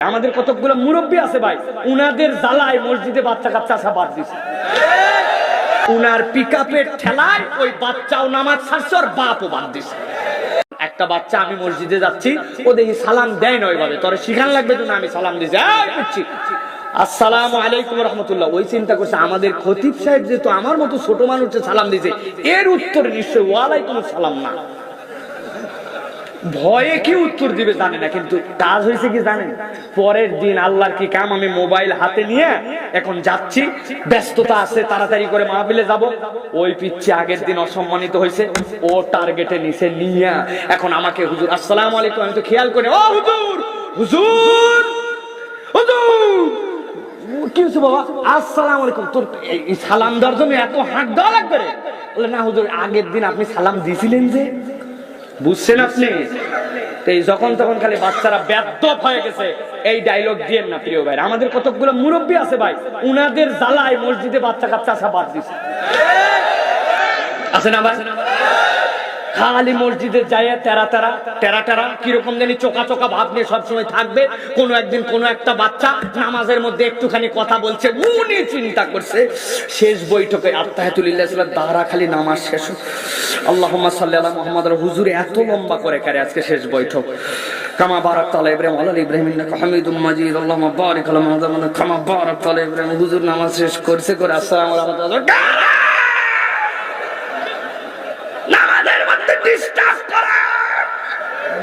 আমাদের কতগুলো মুরব্বী আছে ভাই, উনাদের জ্বালায় মসজিদে বাচ্চা কাচ্চা আসা বাদ দিছে। উনার পিকআপের ঠেলায় ওই বাচ্চাও নামাজ ছাড়ছে, ওর বাপও বাদ দিছে। একটা বাচ্চা, আমি মসজিদে যাচ্ছি, ও দেখি সালাম দেয় না ওইভাবে, তোর শিখান লাগবে তো না, আমি সালাম দিছি, করছি আসসালামু আলাইকুম রাহমাতুল্লাহ। ওই চিন্তা করছে আমাদের খতিব সাহেব যেহেতু আমার মতো ছোট মানুষকে সালাম দিছে, এর উত্তর নিশ্চয় ওয়ালাইকুম সালাম না। ভয়ে কি উত্তর দিবে জানে না, কিন্তু কাজ হয়েছে কি জানেন, পরের দিন আল্লাহর কি কাম, আমি মোবাইল হাতে নিয়ে এখন যাচ্ছি, ব্যস্ততা আছে, তাড়াতাড়ি করে মাহফিলে যাব। ওই পিচ্ছি আগের দিন অসম্মানিত হয়েছে, ও টার্গেটে নিছে নিয়া এখন আমাকে হুজুর আসসালামু আলাইকুম, আমি তো খেয়াল করে ও হুজুর হুজুর হুজুর কি হচ্ছে বাবা, আসসালামু আলাইকুম, তোর এই সালাম দেওয়ার জন্য এত হাঁক দেওয়া লাগবে? বলে না হুজুর, আগের দিন আপনি সালাম দিয়েছিলেন যে। বুঝছেন আপনি? যখন তখন খালি বাচ্চারা বেদ্যপ হয়ে গেছে। এই ডায়লগ দিয়েন না প্রিয় ভাই। আমাদের কতগুলো মুরব্বী আছে ভাই, উনাদের জ্বালায় মসজিদে বাচ্চা কাচ্চা আসা বাদ দিছে। আছে না ভাই? খালি মসজিদে যায় তেরা কিরকম জানি চোকা চোকা ভাব নিয়ে সবসময় থাকবে। কোন একদিন কোন একটা বাচ্চা নামাজের মধ্যে একটুখানি কথা বলছে, উনি চিন্তা করছে শেষ বৈঠকে আত্তাহিয়াতুলিল্লাহ দাঁড়া খালি নামাজ শেষ, আল্লাহুম্মা সাল্লি আলা মুহাম্মাদ। হুজুর এত লম্বা করে কারে আজকে শেষ বৈঠক, কামা বারাকতা আলা ইব্রাহিম ওয়া আলা ইব্রাহিম ইন্নাকা হামিদুম মাজিদ, আল্লাহুম্মা বারিক আলা মুহাম্মাদ কামা বারাকতা আলা ইব্রাহিম। হুজুর নামাজ শেষ করছে করে আসসালামু আলাইকুম, নামাজের মধ্যে ডিস্টার্ব করে।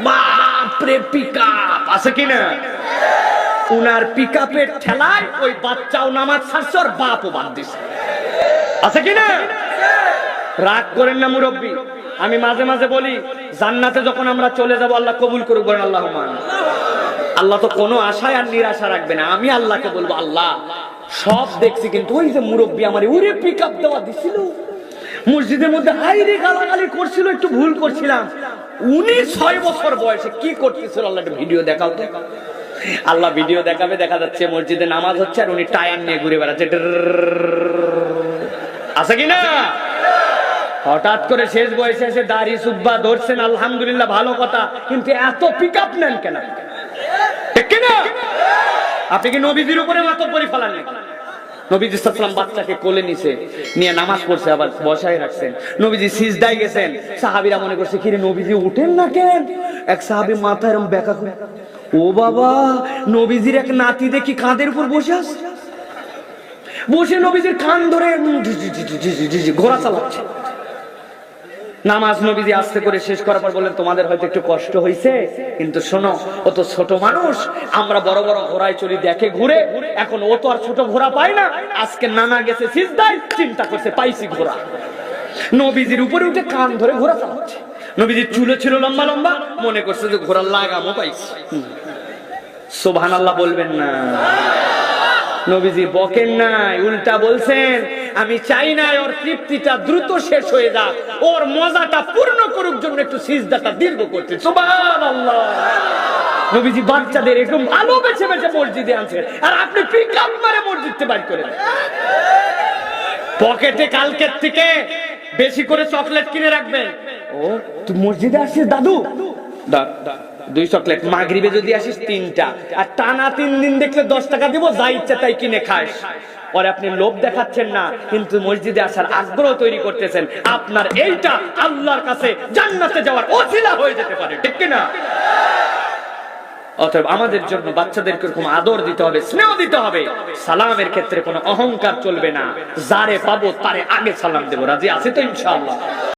বাপরে, পিকআপ আছে কিনা? উনার পিকআপের ঠেলায় ওই বাচ্চাও নামাজ ছাড়ছে, ওর বাপও বাদ দিছে। আছে কিনা? রাগ করেন না মুরব্বী। আমি মাঝে মাঝে বলি, জান্নাতে যখন আমরা চলে যাব, আল্লাহ কবুল করুক, বলেন আল্লাহুম্মা আমিন। আল্লাহ তো কোনো আশায় আর নিরাশা রাখবে না। আমি আল্লাহকে বলবো, আল্লাহ সব দেখছি, কিন্তু ওই যে মুরব্বী আমার ওরে পিকআপ দেওয়া দিছিল, মসজিদের মধ্যে হাইরে গালাগালি করছিল, একটু ভুল করছিলাম, উনি 6 বছর বয়সে কি করতেছিল, আল্লাহ একটা ভিডিও দেখাও তো। আল্লাহ ভিডিও দেখাবে, দেখা যাচ্ছে মসজিদে নামাজ হচ্ছে আর উনি টায়ার নিয়ে ঘুরে বেড়াচ্ছে। আছে কিনা? হঠাৎ করে শেষ বয়সে এসে দাড়ি সুব্বা ধরছেন, আলহামদুলিল্লাহ ভালো কথা, কিন্তু এত পিকআপ নেন কেন? ঠিক কিনা? আপনি কি নবীজির উপরে মাথা পরি ফেলান নাকি? নবীজি সাল্লাল্লাহু আলাইহি ওয়াসাল্লাম বাচ্চাকে কোলে নিয়ে নামাজ পড়ছে, আবার বসায় রাখছেন। নবীজি সিজদায় গেছেন, সাহাবীরা মনে করছে কি রে নবীজি উঠেন না কেন? এক সাহাবী মাথা এরকম বেঁকা করে, ও বাবা, নবীজির এক নাতি দেখি কাঁধের উপর বসে আছে, বসে নবীজির কান ধরে ঘোড়া চালাচ্ছে। নামাজ নবীজি আস্তে করে শেষ করার পর বললেন, তোমাদের হয়তো একটু কষ্ট হয়েছে, কিন্তু শোনো, ও তো ছোট মানুষ, আমরা বড় বড় ঘোড়ায় চলি দেখে ঘুরে, এখন ও তো আর ছোট ঘোড়া পায় না, আজকে নানা গেছে সিজদায়, চিন্তা করছে পাইছি ঘোড়া। নবীজির উপরে উঠে কান ধরে ঘোড়া চালাচ্ছে। নবীজির চুলো ছিল লম্বা লম্বা, মনে করছে যে ঘোড়ার লাগামও পাইছি। সুবহানাল্লাহ বলবেন না? নবীজি বকেন নাই, উল্টা বলছেন, আমি চাই না ওর তৃপ্তিটা দ্রুত শেষ হয়ে যাক, ওর মজাটা পূর্ণ করুক জন্য একটু সিজদাটা দীর্ঘ করতে। সুবহানাল্লাহ। নবীজি বাচ্চাদের এরকম ভালো বেছে বেছে মসজিদে আনছেন, আর আপনি পিকআপ মারে মসজিদে বাইর করে দেন। পকেটে কালকের থেকে বেশি করে চকলেট কিনে রাখবেন। ও তুই মসজিদে আসছিস দাদু, 2 চকলেট, মাগরিবে যদি আসিস 3টা, আর টানা 3 দিন দেখলে 10 টাকা দিব, যা ইচ্ছা তাই কিনে খাস। পরে আপনি লোভ দেখাচ্ছেন না, কিন্তু মসজিদে আসার আগ্রহ তৈরি করতেছেন। আপনার এইটা আল্লাহর কাছে জান্নাতে যাওয়ার ওসিলা হয়ে যেতে পারে, ঠিক কিনা? অতএব আমাদের জন্য বাচ্চাদেরকে এরকম আদর দিতে হবে, স্নেহ দিতে হবে। সালামের ক্ষেত্রে কোনো অহংকার চলবে না, যারে পাবো তারে আগে সালাম দেবো। রাজি আছি তো ইনশাআল্লাহ?